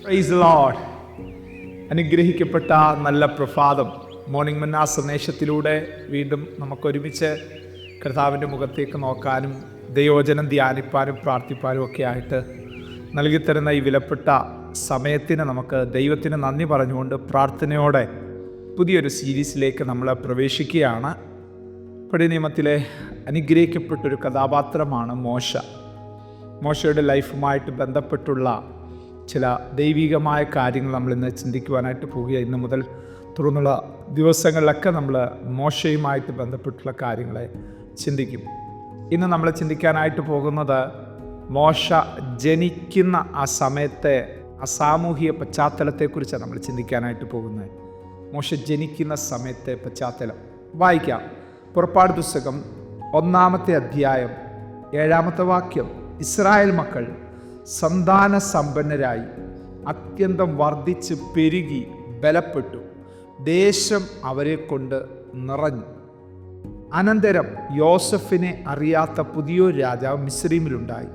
Praise the Lord. അനുഗ്രഹിക്കപ്പെട്ട നല്ല പ്രഭാതം. മോർണിംഗ് മന്ന സന്ദേശത്തിലൂടെ വീണ്ടും നമുക്കൊരുമിച്ച് കർത്താവിൻ്റെ മുഖത്തേക്ക് നോക്കാനും ദൈവവചനം ധ്യാനിപ്പാനും പ്രാർത്ഥിപ്പാനും ഒക്കെ ആയിട്ട് നൽകിത്തരുന്ന ഈ വിലപ്പെട്ട സമയത്തിന് നമുക്ക് ദൈവത്തിന് നന്ദി പറഞ്ഞുകൊണ്ട് പ്രാർത്ഥനയോടെ പുതിയൊരു സീരീസിലേക്ക് നമ്മൾ പ്രവേശിക്കുകയാണ്. പഴയ നിയമത്തിലെ അനുഗ്രഹിക്കപ്പെട്ടൊരു കഥാപാത്രമാണ് മോശയുടെ ലൈഫുമായിട്ട് ബന്ധപ്പെട്ടുള്ള ചില ദൈവികമായ കാര്യങ്ങൾ നമ്മളിന്ന് ചിന്തിക്കുവാനായിട്ട് പോവുകയാണ്. ഇന്ന് മുതൽ തുടർന്നുള്ള ദിവസങ്ങളിലൊക്കെ നമ്മൾ മോശയുമായിട്ട് ബന്ധപ്പെട്ടുള്ള കാര്യങ്ങളെ ചിന്തിക്കും. ഇന്ന് നമ്മൾ ചിന്തിക്കാനായിട്ട് പോകുന്നത് മോശ ജനിക്കുന്ന ആ സമയത്തെ അസാമൂഹിക പശ്ചാത്തലത്തെക്കുറിച്ചാണ് നമ്മൾ ചിന്തിക്കാനായിട്ട് പോകുന്നത്. മോശ ജനിക്കുന്ന സമയത്തെ പശ്ചാത്തലം വായിക്കാം. പുറപ്പാട് പുസ്തകം 1-ാമത്തെ അധ്യായം 7-ാമത്തെ വാക്യം. ഇസ്രായേൽ മക്കൾ സന്താന സമ്പന്നരായി അത്യന്തം വർദ്ധിച്ച് പെരുകി ബലപ്പെട്ടു, ദേശം അവരെ കൊണ്ട് നിറഞ്ഞു. അനന്തരം യോസഫിനെ അറിയാത്ത പുതിയൊരു രാജാവ് മിസ്രയീമിലുണ്ടായി.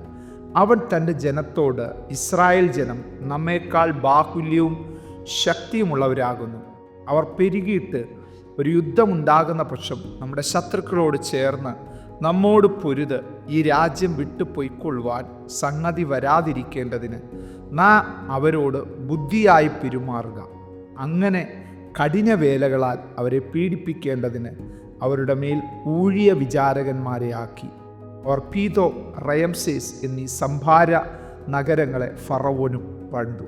അവൻ തൻ്റെ ജനത്തോട്, ഇസ്രായേൽ ജനം നമ്മേക്കാൾ ബാഹുല്യവും ശക്തിയുമുള്ളവരാകുന്നു. അവർ പെരുകിയിട്ട് ഒരു യുദ്ധമുണ്ടാകുന്ന പക്ഷം നമ്മുടെ ശത്രുക്കളോട് ചേർന്ന് നമ്മോട് പൊരുത് ഈ രാജ്യം വിട്ടു പൊയ്ക്കൊള്ളുവാൻ സംഗതി വരാതിരിക്കേണ്ടതിന് നാം അവരോട് ബുദ്ധിയായി പെരുമാറുക. അങ്ങനെ കഠിന വേലകളാൽ അവരെ പീഡിപ്പിക്കേണ്ടതിന് അവരുടെ മേൽ ഊഴിയ വിചാരകന്മാരെ ആക്കി. അവർ പീതോ, റയംസേസ് എന്നീ സംഭാര നഗരങ്ങളെ ഫറവോനും പണിതു.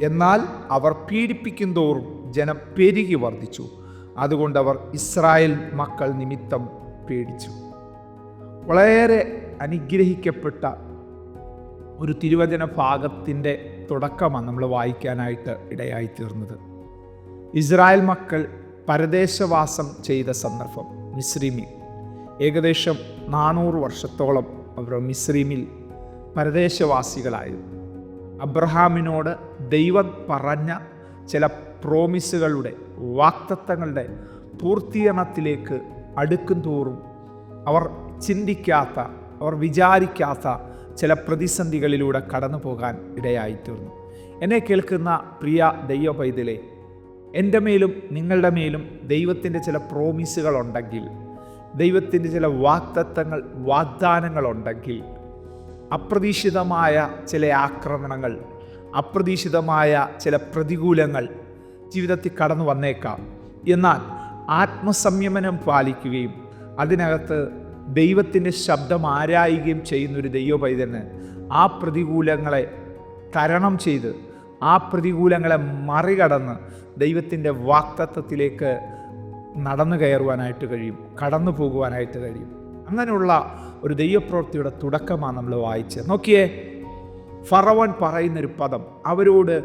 എന്നാൽ അവർ പീഡിപ്പിക്കും തോറും ജനം പെരുകി വർദ്ധിച്ചു. അതുകൊണ്ട് അവർ ഇസ്രായേൽ മക്കൾ നിമിത്തം പേടിച്ചു. വളരെ അനുഗ്രഹിക്കപ്പെട്ട ഒരു തിരുവചന ഭാഗത്തിൻ്റെ തുടക്കമാണ് നമ്മൾ വായിക്കാനായിട്ട് ഇടയായിത്തീർന്നത്. ഇസ്രായേൽ മക്കൾ പരദേശവാസം ചെയ്ത സന്ദർഭം മിസ്രയീമിൽ. ഏകദേശം 400 വർഷത്തോളം അവർ മിസ്രയീമിൽ പരദേശവാസികളായിരുന്നു. അബ്രഹാമിനോട് ദൈവം പറഞ്ഞ ചില പ്രോമിസുകളുടെ, വാഗ്ദത്തങ്ങളുടെ പൂർത്തീകരണത്തിലേക്ക് അടുക്കും തോറും അവർ ചിന്തിക്കാത്ത, അവർ വിചാരിക്കാത്ത ചില പ്രതിസന്ധികളിലൂടെ കടന്നു പോകാൻ ഇടയായിത്തീർന്നു. എന്നെ കേൾക്കുന്ന പ്രിയ ദൈവ പൈതലേ, എൻ്റെ മേലും നിങ്ങളുടെ മേലും ദൈവത്തിൻ്റെ ചില പ്രോമിസുകളുണ്ടെങ്കിൽ, ദൈവത്തിൻ്റെ ചില വാഗ്ദാനങ്ങളുണ്ടെങ്കിൽ, അപ്രതീക്ഷിതമായ ചില ആക്രമണങ്ങൾ, അപ്രതീക്ഷിതമായ ചില പ്രതികൂലങ്ങൾ ജീവിതത്തിൽ കടന്നു വന്നേക്കാം. എന്നാൽ ആത്മസംയമനം പാലിക്കുകയും അതിനകത്ത് ദൈവത്തിൻ്റെ ശബ്ദം ആരായുകയും ചെയ്യുന്നൊരു ദൈവപൈതന് ആ പ്രതികൂലങ്ങളെ തരണം ചെയ്ത്, ആ പ്രതികൂലങ്ങളെ മറികടന്ന് ദൈവത്തിൻ്റെ വാഗ്ദത്തത്തിലേക്ക് നടന്നു കയറുവാനായിട്ട് കഴിയും, കടന്നു പോകുവാനായിട്ട് കഴിയും. അങ്ങനെയുള്ള ഒരു ദൈവപ്രവൃത്തിയുടെ തുടക്കമാണ് നമ്മൾ വായിച്ചത്. നോക്കിയേ, ഫറവോൻ പറയുന്നൊരു പദം, അവരോട്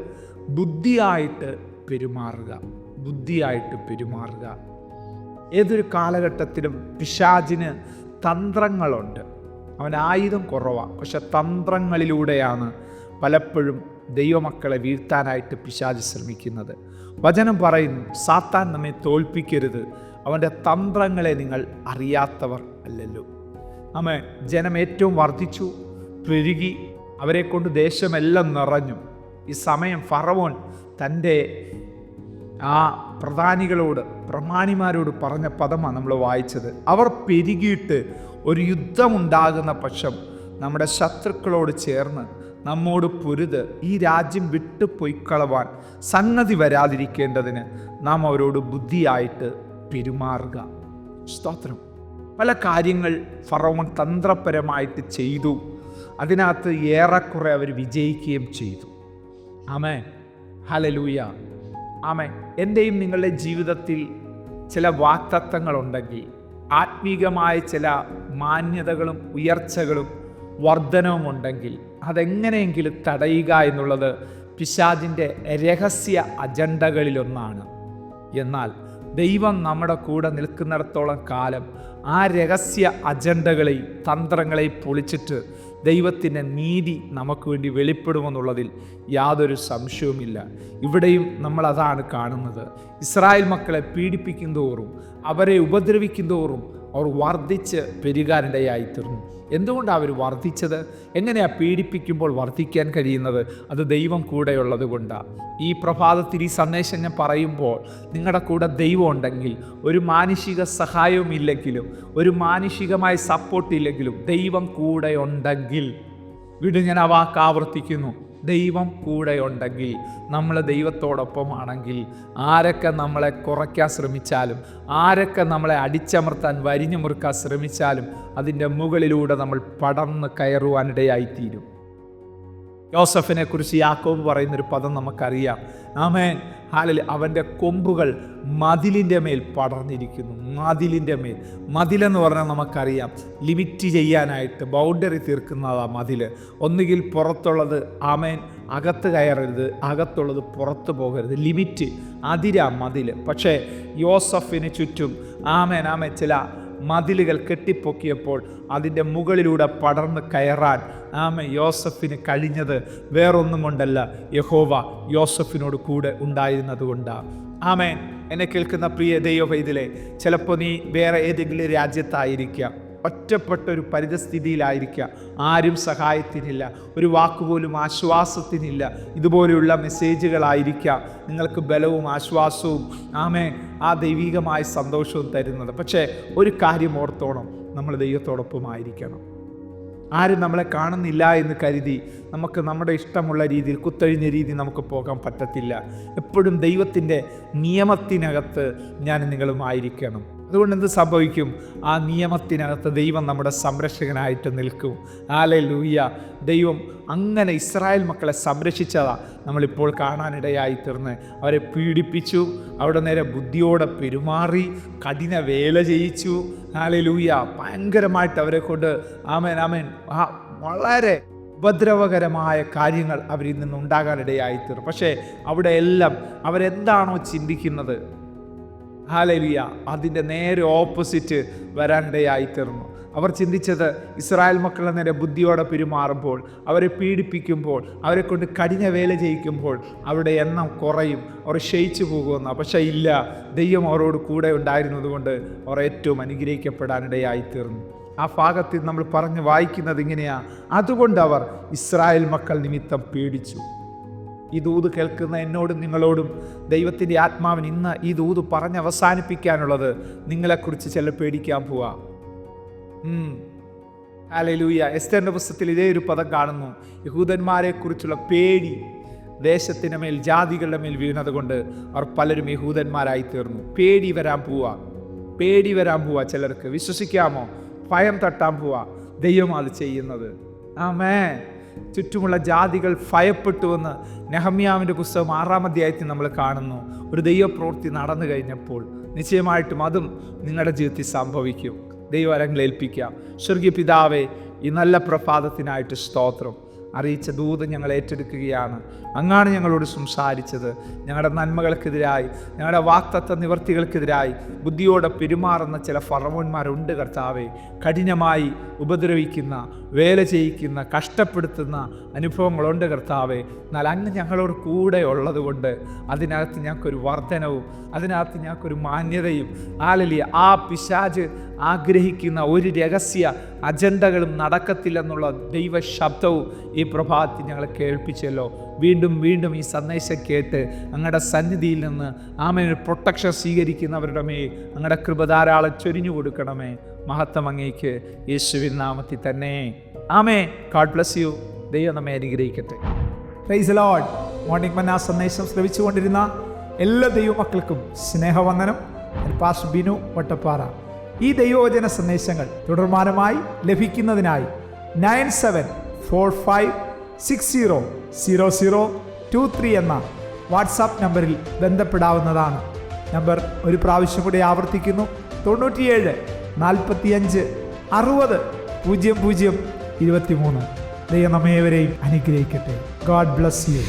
ബുദ്ധിയായിട്ട് പെരുമാറുക, ബുദ്ധിയായിട്ട് പെരുമാറുക. ഏതൊരു കാലഘട്ടത്തിലും പിശാചിന് തന്ത്രങ്ങളുണ്ട്. അവൻ ആയുധം കുറവാണ്, പക്ഷെ തന്ത്രങ്ങളിലൂടെയാണ് പലപ്പോഴും ദൈവമക്കളെ വീഴ്ത്താനായിട്ട് പിശാച് ശ്രമിക്കുന്നത്. വചനം പറയുന്നു, സാത്താൻ നമ്മെ തോൽപ്പിക്കരുത്, അവൻ്റെ തന്ത്രങ്ങളെ നിങ്ങൾ അറിയാത്തവർ അല്ലല്ലോ. ജനം ഏറ്റവും വർദ്ധിച്ചു, പെരുകി, അവരെ കൊണ്ട് ദേശമെല്ലാം നിറഞ്ഞു. ഈ സമയം ഫറവോൻ തൻ്റെ ആ പ്രധാനികളോട്, പ്രമാണിമാരോട് പറഞ്ഞ പദമാണ് നമ്മൾ വായിച്ചത്. അവർ പെരുകിയിട്ട് ഒരു യുദ്ധമുണ്ടാകുന്ന പക്ഷം നമ്മുടെ ശത്രുക്കളോട് ചേർന്ന് നമ്മോട് പൊരുത് ഈ രാജ്യം വിട്ടു പൊയ്ക്കളവാൻ സംഗതി വരാതിരിക്കേണ്ടതിന് നാം അവരോട് ബുദ്ധിയായിട്ട് പെരുമാറുക. സ്തോത്രം. പല കാര്യങ്ങൾ ഫറവോൻ തന്ത്രപരമായിട്ട് ചെയ്തു. അതിനകത്ത് ഏറെക്കുറെ അവർ വിജയിക്കുകയും ചെയ്തു. ആമേൻ, ഹല്ലേലൂയ, ആമേൻ. എൻ്റെയും നിങ്ങളുടെ ജീവിതത്തിൽ ചില വാഗ്ദത്തങ്ങളുണ്ടെങ്കിൽ, ആത്മീകമായ ചില മാന്യതകളും ഉയർച്ചകളും വർധനവും ഉണ്ടെങ്കിൽ, അതെങ്ങനെയെങ്കിലും തടയുക എന്നുള്ളത് പിശാചിൻ്റെ രഹസ്യ അജണ്ടകളിലൊന്നാണ്. എന്നാൽ ദൈവം നമ്മുടെ കൂടെ നിൽക്കുന്നിടത്തോളം കാലം ആ രഹസ്യ അജണ്ടകളെയും തന്ത്രങ്ങളെയും പൊളിച്ചിട്ട് ദൈവത്തിൻ്റെ നീതി നമുക്ക് വേണ്ടി വെളിപ്പെടുമെന്നുള്ളതിൽ യാതൊരു സംശയവുമില്ല. ഇവിടെയും നമ്മൾ അതാണ് കാണുന്നത്. ഇസ്രായേൽ മക്കളെ പീഡിപ്പിക്കും തോറും, അവരെ ഉപദ്രവിക്കും തോറും അവർ വർദ്ധിച്ച് പെരുകാനിടയായിത്തീർന്നു. എന്തുകൊണ്ടാണ് അവർ വർദ്ധിച്ചത്? എങ്ങനെയാണ് പീഡിപ്പിക്കുമ്പോൾ വർദ്ധിക്കാൻ കഴിയുന്നത്? അത് ദൈവം കൂടെയുള്ളത് കൊണ്ടാണ്. ഈ പ്രഭാതത്തിൽ ഈ സന്ദേശം ഞാൻ പറയുമ്പോൾ നിങ്ങളുടെ കൂടെ ദൈവം ഉണ്ടെങ്കിൽ, ഒരു മാനുഷിക സഹായവും ഇല്ലെങ്കിലും, ഒരു മാനുഷികമായ സപ്പോർട്ട് ഇല്ലെങ്കിലും, ദൈവം കൂടെ ഉണ്ടെങ്കിൽ, വീണ്ടും ഞാൻ ആ വാക്ക് ആവർത്തിക്കുന്നു, ദൈവം കൂടെ ഉണ്ടെങ്കിൽ, നമ്മൾ ദൈവത്തോടൊപ്പമാണെങ്കിൽ, ആരൊക്കെ നമ്മളെ കുറയ്ക്കാൻ ശ്രമിച്ചാലും, ആരൊക്കെ നമ്മളെ അടിച്ചമർത്താൻ വരിഞ്ഞു മുറുക്കാൻ ശ്രമിച്ചാലും, അതിൻ്റെ മുകളിലൂടെ നമ്മൾ പടർന്ന് കയറുവാനിടയായിത്തീരും. യോസഫിനെ കുറിച്ച് യാക്കോബ് പറയുന്നൊരു പദം നമുക്കറിയാം. ആമേൻ, ഹല്ലേലൂയ. അവൻ്റെ കൊമ്പുകൾ മതിലിൻ്റെ മേൽ പടർന്നിരിക്കുന്നു. മതിലിൻ്റെ മേൽ. മതിലെന്ന് പറഞ്ഞാൽ നമുക്കറിയാം, ലിമിറ്റ് ചെയ്യാനായിട്ട് ബൗണ്ടറി തീർക്കുന്നതാണ് മതിൽ. ഒന്നുകിൽ പുറത്തുള്ളത് ആമേൻ അകത്ത് കയറരുത്, അകത്തുള്ളത് പുറത്ത് പോകരുത്. ലിമിറ്റ്, അതിരാ മതിൽ. പക്ഷേ യോസഫിന് ചുറ്റും ആമേൻ ചില മതിലുകൾ കെട്ടിപ്പൊക്കിയപ്പോൾ അതിൻ്റെ മുകളിലൂടെ പടർന്ന് കയറാൻ യോസഫിന് കഴിഞ്ഞത് വേറൊന്നും കൊണ്ടല്ല, യഹോവ യോസഫിനോട് കൂടെ ഉണ്ടായിരുന്നത് കൊണ്ടാണ്. ആമേൻ. എന്നെ കേൾക്കുന്ന പ്രിയ ദൈവവൈതലേ, ചിലപ്പോൾ നീ വേറെ ഏതെങ്കിലും രാജ്യത്തായിരിക്കാം, ഒറ്റപ്പെട്ടൊരു പരിതസ്ഥിതിയിലായിരിക്കുക, ആരും സഹായത്തിനില്ല, ഒരു വാക്കുപോലും ആശ്വാസത്തിനില്ല. ഇതുപോലെയുള്ള മെസ്സേജുകളായിരിക്കാം നിങ്ങൾക്ക് ബലവും ആശ്വാസവും ആ ദൈവികമായ സന്തോഷവും തരുന്നത്. പക്ഷേ ഒരു കാര്യം ഓർത്തോണം, നമ്മൾ ദൈവത്തോടൊപ്പമായിരിക്കണം. ആരും നമ്മളെ കാണുന്നില്ല എന്ന് കരുതി നമുക്ക് നമ്മുടെ ഇഷ്ടമുള്ള രീതിയിൽ, കുത്തഴിഞ്ഞ രീതിയിൽ നമുക്ക് പോകാൻ പറ്റത്തില്ല. എപ്പോഴും ദൈവത്തിൻ്റെ നിയമത്തിനകത്ത് ഞാൻ നിങ്ങളുമായിരിക്കണം. അതുകൊണ്ട് എന്ത് സംഭവിക്കും? ആ നിയമത്തിനകത്ത് ദൈവം നമ്മുടെ സംരക്ഷകനായിട്ട് നിൽക്കും. ഹല്ലേലൂയ. ദൈവം അങ്ങനെ ഇസ്രായേൽ മക്കളെ സംരക്ഷിച്ചതാ നമ്മളിപ്പോൾ കാണാനിടയായി തീർന്ന്. അവരെ പീഡിപ്പിച്ചു, അവിടെ നേരെ ബുദ്ധിയോടെ പെരുമാറി, കഠിന വേല ചെയ്യിച്ചു. ഹല്ലേലൂയ. ഭയങ്കരമായിട്ട് അവരെ കൊണ്ട് ആമേൻ വളരെ ഉപദ്രവകരമായ കാര്യങ്ങൾ അവരിൽ നിന്നുണ്ടാകാനിടയായിത്തീർന്നു. പക്ഷേ അവിടെയെല്ലാം അവരെന്താണോ ചിന്തിക്കുന്നത്, ഹല്ലേലൂയ, അതിൻ്റെ നേരെ ഓപ്പോസിറ്റ് വരാനിടയായിത്തീർന്നു. അവർ ചിന്തിച്ചത് ഇസ്രായേൽ മക്കളുടെ നേരെ ബുദ്ധിയോടെ പെരുമാറുമ്പോൾ, അവരെ പീഡിപ്പിക്കുമ്പോൾ, അവരെ കൊണ്ട് കഠിന വേല ചെയ്യിക്കുമ്പോൾ അവരുടെ എണ്ണം കുറയും, അവർ ക്ഷയിച്ചു പോകുമെന്ന്. പക്ഷേ ഇല്ല, ദൈവം അവരോട് കൂടെ ഉണ്ടായിരുന്നത് കൊണ്ട് അവർ ഏറ്റവും അനുഗ്രഹിക്കപ്പെടാനിടയായിത്തീർന്നു. ആ ഭാഗത്തിൽ നമ്മൾ പറഞ്ഞ് വായിക്കുന്നത് ഇങ്ങനെയാണ്: അതുകൊണ്ട് അവർ ഇസ്രായേൽ മക്കൾ നിമിത്തം പേടിച്ചു. ഈ ദൂത് കേൾക്കുന്ന എന്നോടും നിങ്ങളോടും ദൈവത്തിൻ്റെ ആത്മാവിന് ഇന്ന് ഈ ദൂത് പറഞ്ഞ് അവസാനിപ്പിക്കാനുള്ളത്, നിങ്ങളെക്കുറിച്ച് ചില പേടിക്കാൻ പോവാ. ഹല്ലേലൂയ. എസ്തേറിന്റെ പുസ്തകത്തിൽ ഇതേ ഒരു പദം കാണുന്നു. യഹൂദന്മാരെക്കുറിച്ചുള്ള പേടി ദേശത്തിന് മേൽ, ജാതികളുടെ മേൽ വീണത് കൊണ്ട് അവർ പലരും യഹൂദന്മാരായി തീർന്നു. പേടി വരാൻ പോവാ ചിലർക്ക്. വിശ്വസിക്കാമോ? ഭയം തട്ടാൻ പോവാ ദൈവം അത് ചെയ്യുന്നത്. ആമേൻ. ചുറ്റുമുള്ള ജാതികൾ ഭയപ്പെട്ടുവെന്ന് നെഹമ്യാവിൻ്റെ പുസ്തകം 6-ാം അധ്യായത്തിൽ നമ്മൾ കാണുന്നു. ഒരു ദൈവപ്രവൃത്തി നടന്നു കഴിഞ്ഞപ്പോൾ നിശ്ചയമായിട്ടും അതും നിങ്ങളുടെ ജീവിതത്തിൽ സംഭവിക്കും. ദൈവകരങ്ങളിൽ ഏൽപ്പിക്കാം. സ്വർഗീയ പിതാവേ, ഈ നല്ല പ്രഭാതത്തിനായിട്ട് സ്തോത്രം. അറിയിച്ച ദൂത് ഞങ്ങൾ ഏറ്റെടുക്കുകയാണ്. അങ്ങാണ് ഞങ്ങളോട് സംസാരിച്ചത്. ഞങ്ങളുടെ നന്മകൾക്കെതിരായി, ഞങ്ങളുടെ വാക്തത്വ നിവർത്തികൾക്കെതിരായി ബുദ്ധിയോടെ പെരുമാറുന്ന ചില ഫറവോന്മാരുണ്ട് കർത്താവേ. കഠിനമായി ഉപദ്രവിക്കുന്ന, വേല ചെയ്യിക്കുന്ന, കഷ്ടപ്പെടുത്തുന്ന അനുഭവങ്ങളുണ്ട് കർത്താവേ. എന്നാൽ അങ്ങ് ഞങ്ങളോട് കൂടെ ഉള്ളത് കൊണ്ട് അതിനകത്ത് ഞങ്ങൾക്കൊരു വർധനവും, അതിനകത്ത് ഞങ്ങൾക്കൊരു മാന്യതയും, ആ പിശാച് ആഗ്രഹിക്കുന്ന ഒരു രഹസ്യ അജണ്ടകളും നടക്കത്തില്ലെന്നുള്ള ദൈവശബ്ദവും ഈ പ്രഭാതത്തിൽ ഞങ്ങളെ കേൾപ്പിച്ചല്ലോ. വീണ്ടും വീണ്ടും ഈ സന്ദേശം കേട്ട് അങ്ങയുടെ സന്നിധിയിൽ നിന്ന് ഒരു പ്രൊട്ടക്ഷൻ സ്വീകരിക്കുന്നവരുടെ മേൽ അങ്ങയുടെ കൃപ ധാരാളം ചൊരിഞ്ഞു കൊടുക്കണമേ. മഹത്വം അങ്ങേക്ക്, യേശുവിൻ നാമത്തിൽ തന്നെ. ആമേൻ. God bless you. ദൈവം നമ്മെ അനുഗ്രഹിക്കട്ടെ. Praise the Lord. മോർണിംഗ് മന്ന സന്ദേശം ശ്രവിച്ചുകൊണ്ടിരുന്ന എല്ലാ ദൈവമക്കൾക്കും സ്നേഹവന്ദനം. പാസ്റ്റർ ബിനു വട്ടപ്പാറ. ഈ ദൈവവചന സന്ദേശങ്ങൾ തുടർമാനമായി ലഭിക്കുന്നതിനായി 9745600023 എന്ന വാട്സാപ്പ് നമ്പറിൽ ബന്ധപ്പെടാവുന്നതാണ്. നമ്പർ ഒരു പ്രാവശ്യം കൂടി ആവർത്തിക്കുന്നു: 97 45 60 00 23. ദൈവം നമ്മേവരെയും അനുഗ്രഹിക്കട്ടെ. God bless U.